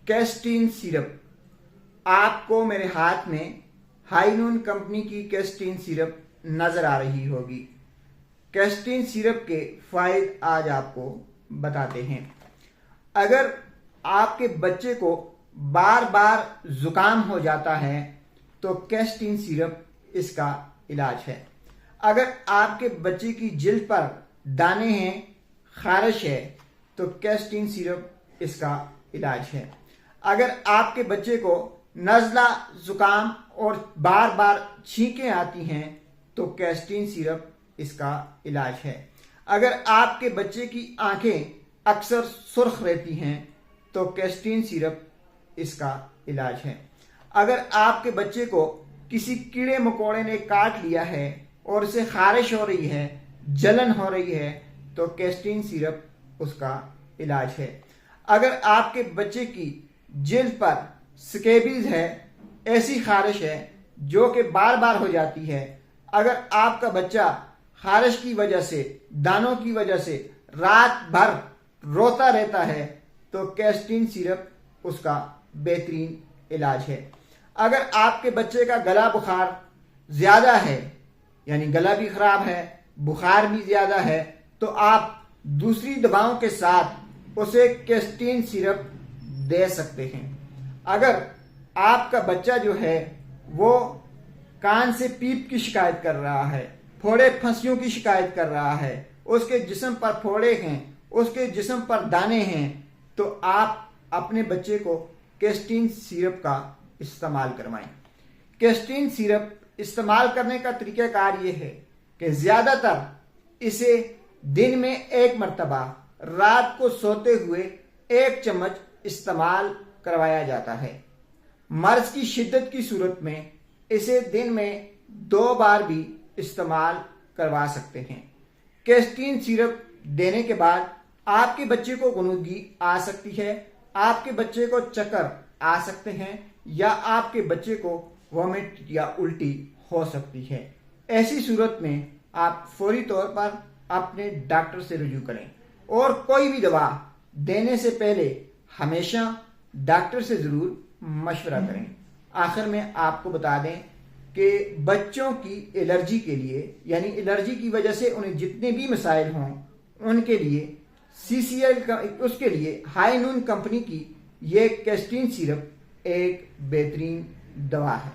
कैस्टीन syrup. आपको मेरे हाथ में हाइनून कंपनी की कैस्टीन सिरप नजर आ रही होगी। कैस्टीन सिरप के फायदे आज आपको बताते हैं। अगर आपके बच्चे को बार बार जुकाम हो जाता है तो कैस्टीन सिरप इसका इलाज है। अगर आपके बच्चे की जिल्द पर दाने हैं, खारिश है, तो कैस्टीन सिरप इसका इलाज है। अगर आपके बच्चे को नज़ला, जुकाम और बार बार छींकें आती हैं तो कैस्टीन सिरप इसका इलाज है। अगर आपके बच्चे की आंखें अक्सर सुर्ख रहती हैं तो कैस्टीन सिरप इसका इलाज है। अगर आपके बच्चे को किसी कीड़े मकोड़े ने काट लिया है और उसे खारिश हो रही है, जलन हो रही है, तो कैस्टीन सिरप उसका इलाज है। अगर आपके बच्चे की जिल्द पर स्केबीज है, ऐसी खारिश है जो कि बार बार हो जाती है, अगर आपका बच्चा खारिश की वजह से, दानों की वजह से रात भर रोता रहता है तो कैस्टीन सिरप उसका बेहतरीन इलाज है। अगर आपके बच्चे का गला बुखार ज्यादा है, यानी गला भी खराब है, बुखार भी ज्यादा है, तो आप दूसरी दवाओं के साथ उसे कैस्टीन सिरप दे सकते हैं। अगर आपका बच्चा जो है वो कान से पीप की शिकायत कर रहा है, फोड़े फंसियों की शिकायत कर रहा है, उसके जिस्म पर फोड़े हैं, उसके जिस्म पर दाने हैं, तो आप अपने बच्चे को कैस्टीन सिरप का इस्तेमाल करवाएं। कैस्टीन सिरप इस्तेमाल करने का तरीकाकार ये है कि ज्यादातर इसे दिन में एक मर्तबा, रात को सोते हुए 1 चम्मच इस्तेमाल करवाया जाता है। मर्ज की शिद्दत की सूरत में इसे दिन में 2 बार भी इस्तेमाल करवा सकते हैं। कैस्टीन सिरप देने के बाद आपके बच्चे को गुनूदगी आ सकती है, आपके बच्चे को चक्कर आ सकते हैं, या आपके बच्चे को वॉमिट या उल्टी हो सकती है। ऐसी सूरत में आप फौरी तौर पर अपने डॉक्टर से रुजू करें और कोई भी दवा देने से पहले हमेशा डॉक्टर से जरूर मशवरा करें। आखिर में आपको बता दें कि बच्चों की एलर्जी के लिए, यानी एलर्जी की वजह से उन्हें जितने भी मसाइल हों, उनके लिए CCL का, उसके लिए हाइनून कंपनी की ये कैस्टीन सिरप एक बेहतरीन दवा है।